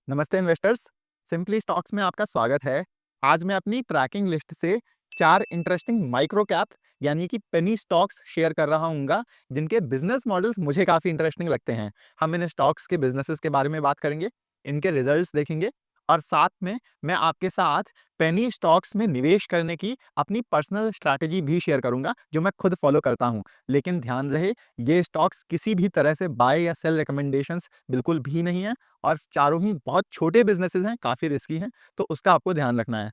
नमस्ते investors. Simply stocks में आपका स्वागत है। आज मैं अपनी ट्रैकिंग लिस्ट से 4 इंटरेस्टिंग माइक्रो कैप यानी कि पेनी स्टॉक्स शेयर कर रहा हूँगा, जिनके बिजनेस मॉडल्स मुझे काफ़ी इंटरेस्टिंग लगते हैं। हम इन स्टॉक्स के बिजनेसेस के बारे में बात करेंगे, इनके रिजल्ट्स देखेंगे और साथ में मैं आपके साथ पेनी स्टॉक्स में निवेश करने की अपनी पर्सनल स्ट्रैटेजी भी शेयर करूँगा, जो मैं खुद फॉलो करता हूँ। लेकिन ध्यान रहे, ये स्टॉक्स किसी भी तरह से बाय या सेल रिकमेंडेशंस बिल्कुल भी नहीं है और चारों ही बहुत छोटे बिज़नेसेस हैं, काफ़ी रिस्की हैं, तो उसका आपको ध्यान रखना है।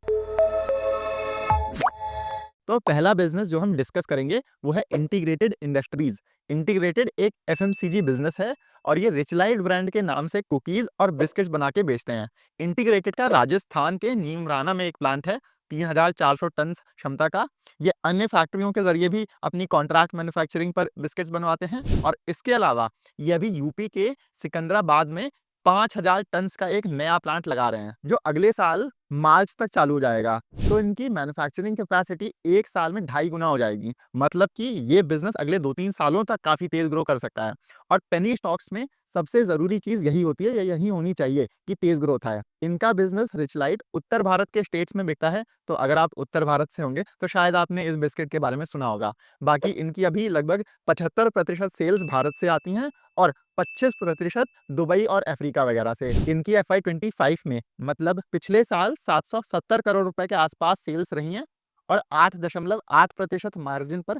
तो पहला बिज़नेस जो हम डिस्कस करेंगे वो है इंटीग्रेटेड इंडस्ट्रीज़। इंटीग्रेटेड एक एफएमसीजी बिज़नेस है और ये रिचलाइट ब्रांड के नाम से कुकीज़ और बिस्किट्स बना के बेचते हैं। इंटीग्रेटेड का राजस्थान के नीमराना में एक प्लांट है, 3,400 टन क्षमता का। ये अन्य फैक्ट्रियों के ज़रिए भी अपनी कॉन्ट्रैक्ट मैन्युफैक्चरिंग पर बिस्किट्स बनवाते हैं और इसके अलावा ये अभी यूपी के सिकंदराबाद में 5,000 टन्स का एक नया प्लांट लगा रहे हैं, जो अगले साल मार्च तक चालू हो जाएगा। तो इनकी मैन्युफैक्चरिंग कैपेसिटी 1 साल में 2.5 गुना हो जाएगी। मतलब कि ये बिज़नेस अगले 2-3 सालों तक काफ़ी तेज़ ग्रो कर सकता है। और पेनी स्टॉक्स में सबसे ज़रूरी चीज़ यही होती है या यही होनी चाहिए कि तेज़ ग्रोथ आए। इनका बिज़नेस रिचलाइट उत्तर भारत के स्टेट्स में बिकता है, तो अगर आप उत्तर भारत से होंगे तो शायद आपने इस बिस्किट के बारे में सुना होगा। बाकी इनकी अभी लगभग 75% सेल्स भारत से आती हैं और 25% दुबई और अफ्रीका वगैरह से। इनकी एफआई 25 में मतलब पिछले साल 770 करोड़ रुपए के आसपास सेल्स रही हैं और 8.8% मार्जिन पर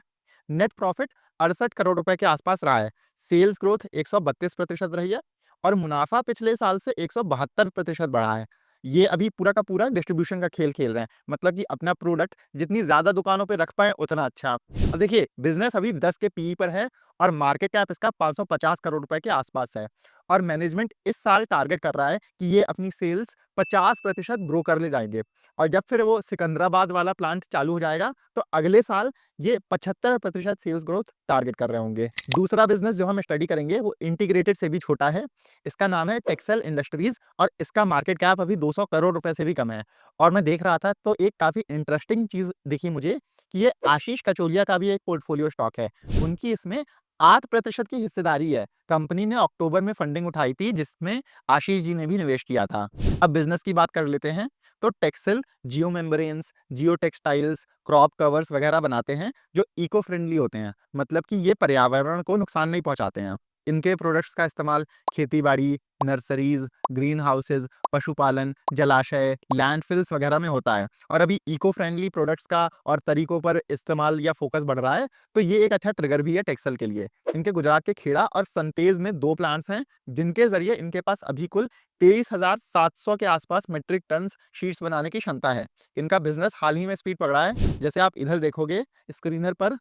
नेट प्रॉफिट 68 करोड़ रुपए के आसपास रहा है। सेल्स ग्रोथ 132% रही है और मुनाफा पिछले साल से 172% बढ़ा है। ये अभी पूरा का पूरा डिस्ट्रीब्यूशन का खेल खेल रहे हैं, मतलब कि अपना प्रोडक्ट जितनी ज्यादा दुकानों पे रख पाए उतना अच्छा। अब देखिए, बिजनेस अभी 10 के पीई पर है और मार्केट कैप इसका 550 करोड़ रुपए के आसपास है और मैनेजमेंट इस साल टारगेट कर रहा है कि ये अपनी सेल्स 50% ग्रो कर ले जाएंगे और जब फिर वो सिकंदराबाद वाला प्लांट चालू हो जाएगा तो अगले साल ये 75% सेल्स ग्रोथ टारगेट कर रहे होंगे। दूसरा बिजनेस जो हम स्टडी करेंगे वो इंटीग्रेटेड से भी छोटा है। इसका नाम है टेक्सटाइल इंडस्ट्रीज और इसका मार्केट कैप अभी 200 करोड़ रुपए से भी कम है। और मैं देख रहा था तो एक काफी इंटरेस्टिंग चीज दिखी मुझे कि ये आशीष कचोलिया का भी एक पोर्टफोलियो स्टॉक है। उनकी इसमें 8% की हिस्सेदारी है। कंपनी ने अक्टूबर में फंडिंग उठाई थी जिसमें आशीष जी ने भी निवेश किया था। अब बिजनेस की बात कर लेते हैं। तो टेक्सटाइल जियो मेम्ब्रेन्स, जियो टेक्सटाइल्स, क्रॉप कवर्स वगैरह बनाते हैं जो इको फ्रेंडली होते हैं, मतलब कि ये पर्यावरण को नुकसान नहीं पहुंचाते हैं। इनके प्रोडक्ट्स का इस्तेमाल खेती-बाड़ी, नर्सरीज, ग्रीन हाउसेज, पशुपालन, जलाशय, लैंडफिल्स वगैरह में होता है और अभी इको फ्रेंडली प्रोडक्ट्स का और तरीकों पर इस्तेमाल या फोकस बढ़ रहा है, तो ये एक अच्छा ट्रिगर भी है टेक्सटाइल के लिए। इनके गुजरात के खेड़ा और संतेज में 2 प्लांट्स हैं, जिनके ज़रिए इनके पास अभी कुल 23,700 के आसपास मीट्रिक टन शीट्स बनाने की क्षमता है। इनका बिज़नेस हाल ही में स्पीड पकड़ा है। जैसे आप इधर देखोगे स्क्रीनर पर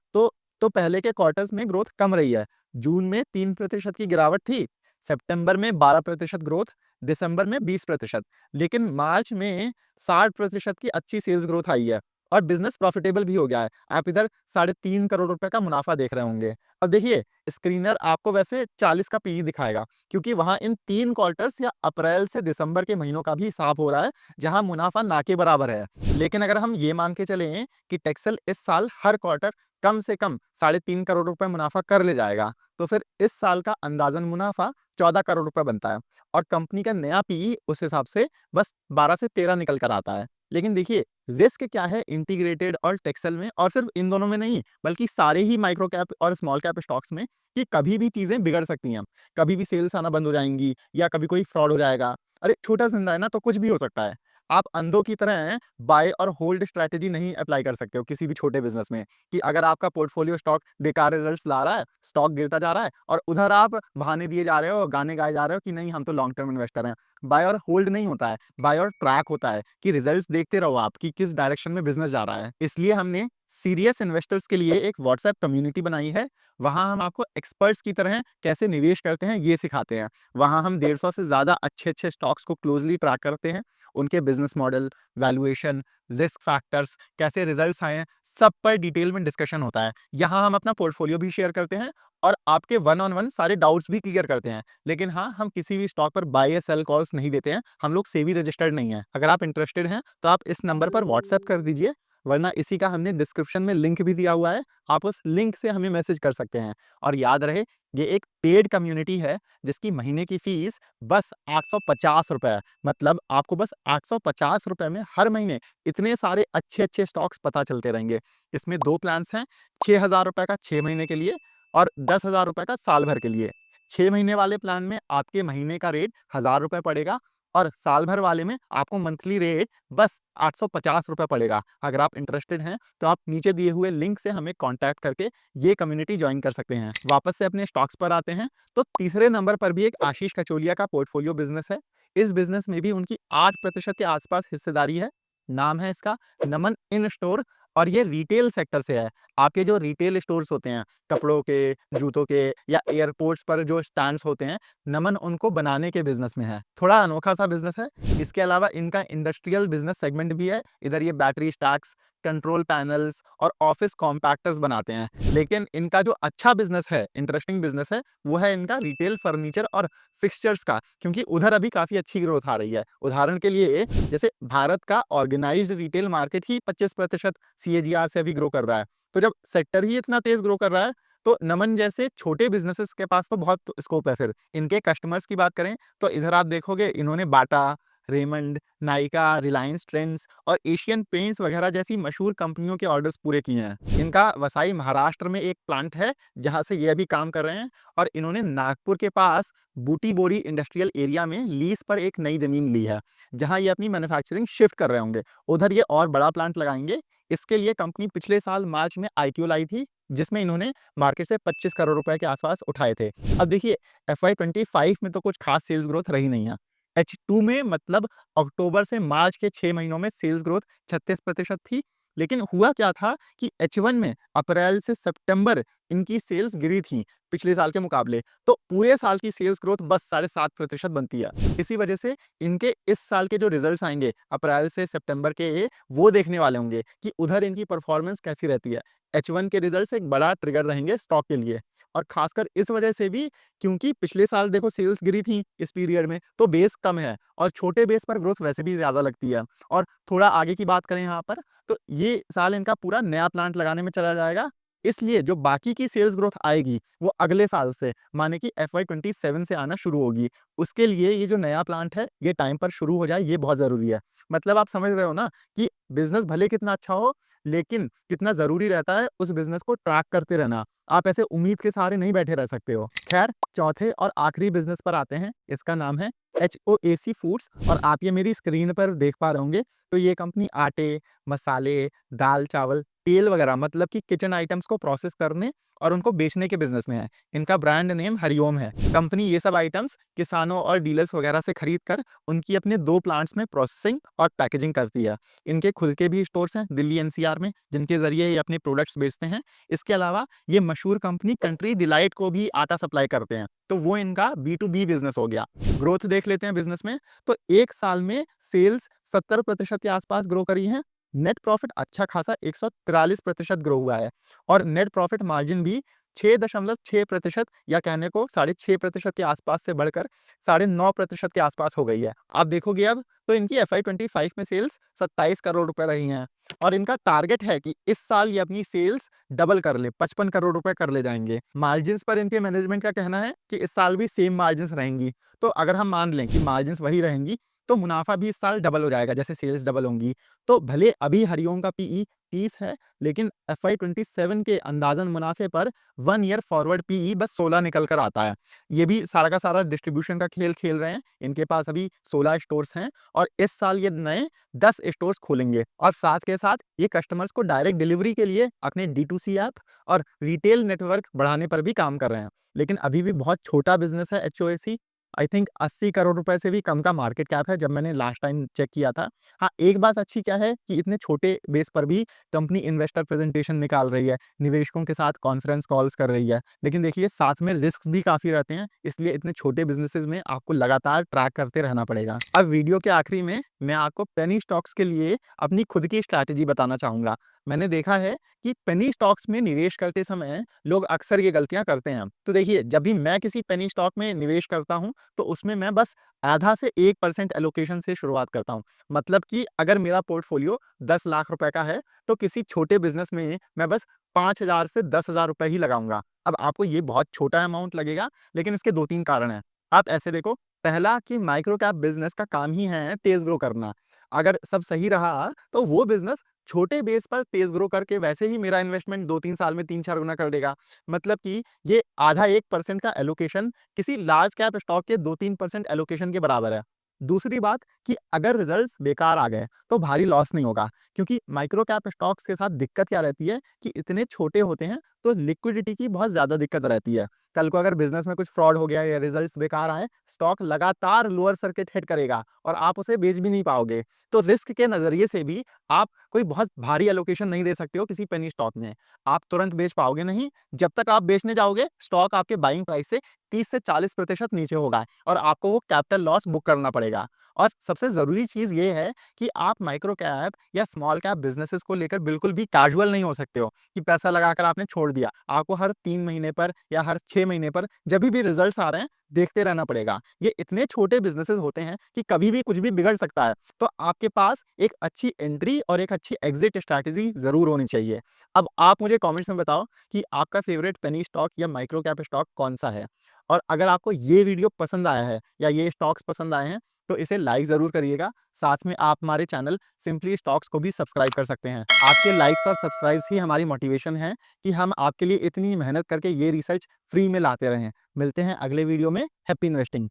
तो पहले के क्वार्टर्स में ग्रोथ कम रही है। जून में 3% की गिरावट थी, सितंबर में 12% ग्रोथ, दिसंबर में 20%, लेकिन मार्च में 60% की अच्छी सेल्स ग्रोथ आई है और बिजनेस प्रॉफिटेबल भी हो गया है। आप इधर 3.5 करोड़ रुपए का मुनाफा देख रहे होंगे। अब देखिए, स्क्रीनर आपको वैसे 40 का पीई दिखाएगा क्योंकि वहां इन 3 क्वार्टर्स या अप्रैल से दिसंबर के महीनों का भी हिसाब हो रहा है, जहां मुनाफा ना के बराबर है। लेकिन अगर हम ये मान के चलें कि टेक्सटाइल इस साल हर क्वार्टर कम से कम 3.5 करोड़ रुपए मुनाफा कर ले जाएगा, तो फिर इस साल का अंदाजन मुनाफा 14 करोड़ रुपए बनता है और कंपनी का नया पीई उस हिसाब से बस 12 से 13 निकल कर आता है। लेकिन देखिए, रिस्क क्या है इंटीग्रेटेड और टेक्सटाइल में, और सिर्फ इन दोनों में नहीं बल्कि सारे ही माइक्रो कैप और स्मॉल कैप स्टॉक्स में, कि कभी भी चीजें बिगड़ सकती हैं। कभी भी सेल्स आना बंद हो जाएंगी या कभी कोई फ्रॉड हो जाएगा। अरे छोटा धंधा है ना, तो कुछ भी हो सकता है। आप अंधों की तरह बाय और होल्ड स्ट्रैटेजी नहीं अप्लाई कर सकते हो किसी भी छोटे बिजनेस में, कि अगर आपका पोर्टफोलियो स्टॉक बेकार रिजल्ट्स ला रहा है, स्टॉक गिरता जा रहा है और उधर आप बहाने दिए जा रहे हो, गाने गाए जा रहे हो कि नहीं हम तो लॉन्ग टर्म इन्वेस्टर हैं। बाय और होल्ड नहीं होता है, बाय और ट्रैक होता है कि रिजल्ट्स देखते रहो आप कि किस डायरेक्शन में बिजनेस जा रहा है। इसलिए हमने सीरियस इन्वेस्टर्स के लिए एक व्हाट्सएप कम्युनिटी बनाई है। वहां हम आपको एक्सपर्ट्स की तरह कैसे निवेश करते हैं ये सिखाते हैं। वहां हम 150 से ज्यादा अच्छे अच्छे स्टॉक्स को क्लोजली ट्रैक करते हैं, उनके business model, valuation, risk factors, कैसे रिजल्ट्स आए हैं, सब पर डिटेल में डिस्कशन होता है। यहाँ हम अपना पोर्टफोलियो भी शेयर करते हैं और आपके वन ऑन वन सारे डाउट्स भी क्लियर करते हैं। लेकिन हाँ, हम किसी भी स्टॉक पर बाय या सेल कॉल्स नहीं देते हैं। हम लोग सेबी रजिस्टर्ड नहीं है। अगर आप इंटरेस्टेड हैं तो आप इस नंबर पर व्हाट्सएप कर दीजिए, वरना इसी का हमने डिस्क्रिप्शन में लिंक भी दिया हुआ है, आप उस लिंक से हमें मैसेज कर सकते हैं। और याद रहे, ये एक पेड कम्युनिटी है जिसकी महीने की फीस बस 850 रुपए है। मतलब आपको बस 850 रुपए में हर महीने इतने सारे अच्छे-अच्छे स्टॉक्स पता चलते रहेंगे। इसमें 2 प्लान्स हैं, 6000 रुपए का 6 महीने के लिए और 10,000 रुपए का साल भर के लिए। 6 महीने वाले प्लान में आपके महीने का रेट 1000 रुपए पड़ेगा और साल भर वाले में आपको मंथली रेट बस 850 रुपए पड़ेगा। अगर आप इंटरेस्टेड हैं तो आप नीचे दिए हुए लिंक से हमें कॉन्टैक्ट करके ये कम्युनिटी ज्वाइन कर सकते हैं। वापस से अपने स्टॉक्स पर आते हैं तो तीसरे नंबर पर भी एक आशीष कचोलिया का पोर्टफोलियो बिजनेस है। इस बिजनेस में भी उनकी 8% के आसपास हिस्सेदारी है। नाम है इसका नमन इन स्टोर और ये रिटेल सेक्टर से है। आपके जो रिटेल स्टोर्स होते हैं, कपड़ों के, जूतों के या एयरपोर्ट्स पर जो स्टैंड्स होते हैं, नमन उनको बनाने के बिजनेस में है। थोड़ा अनोखा सा बिजनेस है। इसके अलावा इनका इंडस्ट्रियल बिजनेस सेगमेंट भी है। इधर ये बैटरी स्टैक्स, कंट्रोल पैनल्स और ऑफिस कॉम्पैक्टर्स बनाते हैं। लेकिन इनका जो अच्छा बिजनेस है, इंटरेस्टिंग बिजनेस है, वो है इनका रिटेल फर्नीचर और फिक्सचर्स का, क्योंकि उधर अभी काफी अच्छी ग्रोथ आ रही है। उदाहरण के लिए जैसे भारत का ऑर्गेनाइज्ड रिटेल मार्केट ही 25% सीएजीआर से अभी ग्रो कर रहा है। तो जब सेक्टर ही इतना तेज ग्रो कर रहा है तो नमन जैसे छोटे बिजनेसेस के पास तो बहुत स्कोप है। फिर इनके कस्टमर्स की बात करें तो इधर आप देखोगे इन्होंने बाटा, रेमंड, नाइका, रिलायंस ट्रेंड्स और एशियन पेंट्स वगैरह जैसी मशहूर कंपनियों के ऑर्डर्स पूरे किए हैं। इनका वसाई महाराष्ट्र में एक प्लांट है जहां से ये अभी काम कर रहे हैं और इन्होंने नागपुर के पास बूटी बोरी इंडस्ट्रियल एरिया में लीज पर एक नई जमीन ली है जहां ये अपनी मैन्युफैक्चरिंग शिफ्ट कर रहे होंगे। उधर ये और बड़ा प्लांट लगाएंगे। इसके लिए कंपनी पिछले साल मार्च में आईपीओ लाई थी जिसमें इन्होंने मार्केट से 25 करोड़ रुपए के आसपास उठाए थे। अब देखिए, FY25 में तो कुछ खास सेल्स ग्रोथ रही नहीं है। H2 में मतलब अक्टूबर से मार्च के 6 महीनों में सेल्स ग्रोथ 36% थी। लेकिन हुआ क्या था कि H1 में अप्रैल से सितंबर इनकी सेल्स गिरी थी पिछले साल के मुकाबले। तो पूरे साल की सेल्स ग्रोथ बस 7.5% बनती है। इसी वजह से इनके इस साल के जो रिजल्ट्स आएंगे अप्रैल से सितंबर के, वो देखने वाले होंगे कि उधर इनकी परफॉर्मेंस कैसी रहती है। H1 के रिजल्ट्स एक बड़ा ट्रिगर रहेंगे स्टॉक के लिए और खासकर इस वजह से भी क्योंकि पिछले साल देखो सेल्स गिरी थी इस पीरियड में, तो बेस कम है और छोटे बेस पर ग्रोथ वैसे भी ज्यादा लगती है। और थोड़ा आगे की बात करें यहाँ पर तो ये साल इनका पूरा नया प्लांट लगाने में चला जाएगा। इसलिए जो बाकी की सेल्स ग्रोथ आएगी वो अगले साल से माने कि FY27 से आना शुरू होगी। उसके लिए ये जो नया प्लांट है ये टाइम पर शुरू हो जाए, ये बहुत जरूरी है। मतलब आप समझ रहे हो ना कि बिजनेस भले कितना अच्छा हो लेकिन कितना जरूरी रहता है उस बिजनेस को ट्रैक करते रहना। आप ऐसे उम्मीद के सहारे नहीं बैठे रह सकते हो। खैर, चौथे और आखिरी बिजनेस पर आते हैं। इसका नाम है HOAC फूड्स और आप ये मेरी स्क्रीन पर देख पा रहे होंगे। तो ये कंपनी आटे, मसाले, दाल, चावल, तेल वगैरह मतलब कि किचन आइटम्स को प्रोसेस करने और उनको बेचने के बिजनेस में है। इनका ब्रांड नेम हरिओम है। कंपनी ये सब आइटम्स किसानों और डीलर्स वगैरह से खरीद कर उनकी अपने 2 प्लांट्स में प्रोसेसिंग और पैकेजिंग करती है। इनके खुद के भी स्टोर्स हैं दिल्ली NCR में जिनके जरिए ये अपने प्रोडक्ट्स बेचते हैं। इसके अलावा ये मशहूर कंपनी कंट्री डिलाइट को भी आटा सप्लाई करते हैं। तो वो इनका B2B बिजनेस हो गया। ग्रोथ देख लेते हैं बिजनेस में। तो एक साल में सेल्स 70% के आसपास ग्रो करी है। नेट प्रॉफिट अच्छा खासा 143% ग्रो हुआ है और नेट प्रॉफिट मार्जिन भी 6.6% या कहने को 6.5% के आसपास से बढ़कर 9.5% के आसपास हो गई है। आप देखोगे अब तो इनकी FY25 में सेल्स 27 करोड़ रुपए रही हैं और इनका टारगेट है कि इस साल ये अपनी सेल्स डबल कर ले, 55 करोड़ रुपए कर ले जाएंगे। मार्जिन्स पर इनके मैनेजमेंट का कहना है कि इस साल भी सेम मार्जिन्स रहेंगी। तो अगर हम मान लें कि मार्जिन्स वही रहेंगी तो मुनाफा भी इस साल डबल हो जाएगा जैसे सेल्स डबल होंगी। तो भले अभी हरिओम का PE 30 है लेकिन FY27 के अंदाजन मुनाफे पर 1 ईयर फॉरवर्ड PE बस 16 निकल कर आता है। ये भी सारा का सारा डिस्ट्रीब्यूशन का खेल खेल रहे हैं। इनके पास अभी 16 स्टोर्स हैं और इस साल ये नए 10 स्टोर्स खोलेंगे और साथ के साथ ये कस्टमर्स को डायरेक्ट डिलीवरी के लिए अपने D2C ऐप और रिटेल नेटवर्क बढ़ाने पर भी काम कर रहे हैं। लेकिन अभी भी बहुत छोटा बिजनेस है HOAC। आई थिंक 80 करोड़ रुपए से भी कम का मार्केट कैप है जब मैंने लास्ट टाइम चेक किया था। हाँ, एक बात अच्छी क्या है कि इतने छोटे बेस पर भी कंपनी इन्वेस्टर प्रेजेंटेशन निकाल रही है, निवेशकों के साथ कॉन्फ्रेंस कॉल्स कर रही है। लेकिन देखिए साथ में रिस्क भी काफ़ी रहते हैं, इसलिए इतने छोटे बिज़नेसेस में आपको लगातार ट्रैक करते रहना पड़ेगा। अब वीडियो के आखिरी में मैं आपको पेनी स्टॉक्स के लिए अपनी खुद की स्ट्रैटेजी बताना चाहूँगा। मैंने देखा है कि पेनी स्टॉक्स में निवेश करते समय लोग अक्सर ये गलतियां करते हैं। तो देखिए, जब भी मैं किसी पेनी स्टॉक में निवेश करता हूं तो उसमें मैं बस आधा से 1% एलोकेशन से शुरुआत करता हूं। मतलब कि अगर मेरा पोर्टफोलियो 10 लाख रुपए का है तो किसी छोटे बिजनेस में मैं बस 5,000 से 10,000 रुपए ही लगाऊंगा। अब आपको ये बहुत छोटा अमाउंट लगेगा, लेकिन इसके दो तीन कारण हैं। आप ऐसे देखो, पहला कि माइक्रो कैप बिजनेस का काम ही है तेज ग्रो करना। अगर सब सही रहा तो वो बिजनेस छोटे बेस पर तेज ग्रो करके वैसे ही मेरा इन्वेस्टमेंट 2-3 साल में 3-4 गुना कर देगा। मतलब कि ये आधा 1% का एलोकेशन किसी लार्ज कैप स्टॉक के 2-3% एलोकेशन के बराबर है। दूसरी बात कि अगर रिजल्ट्स बेकार आ गए तो भारी लॉस नहीं होगा, क्योंकि माइक्रो कैप स्टॉक्स के साथ दिक्कत क्या रहती है कि इतने छोटे होते हैं तो लिक्विडिटी की बहुत ज़्यादा दिक्कत रहती है। कल को अगर बिज़नेस में कुछ फ्रॉड हो गया या रिजल्ट्स बेकार आए, स्टॉक लगातार लोअर सर्किट हिट करेगा और आप उसे बेच भी नहीं पाओगे। तो रिस्क के नज़रिए से भी आप कोई बहुत भारी एलोकेशन नहीं दे सकते हो किसी पेनी स्टॉक में। आप तुरंत बेच पाओगे नहीं, जब तक आप बेचने जाओगे स्टॉक आपके बाइंग प्राइस से 30 से 40% नीचे होगा और आपको वो कैपिटल लॉस बुक करना पड़ेगा। और सबसे ज़रूरी चीज़ ये है कि आप माइक्रो कैप या स्मॉल कैप बिज़नेसेस को लेकर बिल्कुल भी कैजुअल नहीं हो सकते हो कि पैसा लगाकर आपने छोड़ दिया। आपको हर 3 महीने पर या हर 6 महीने पर जभी भी रिजल्ट्स आ रहे हैं, देखते रहना पड़ेगा। ये इतने छोटे बिज़नेसेस होते हैं कि कभी भी कुछ भी बिगड़ सकता है। तो आपके पास एक अच्छी एंट्री और एक अच्छी एग्ज़िट स्ट्रैटेजी ज़रूर होनी चाहिए। अब आप मुझे कमेंट्स में बताओ कि आपका फ़ेवरेट पेनी स्टॉक या माइक्रो कैप स्टॉक कौन-सा है? और अगर आपको ये वीडियो पसंद आया है या ये स्टॉक्स पसंद आए हैं, तो इसे लाइक ज़रूर करिएगा। साथ में आप हमारे चैनल सिंपली स्टॉक्स को भी सब्सक्राइब कर सकते हैं। आपके लाइक्स और सब्सक्राइब्स ही हमारी मोटिवेशन है कि हम आपके लिए इतनी मेहनत करके ये रिसर्च फ्री में लाते रहें। मिलते हैं अगले वीडियो में। Happy investing.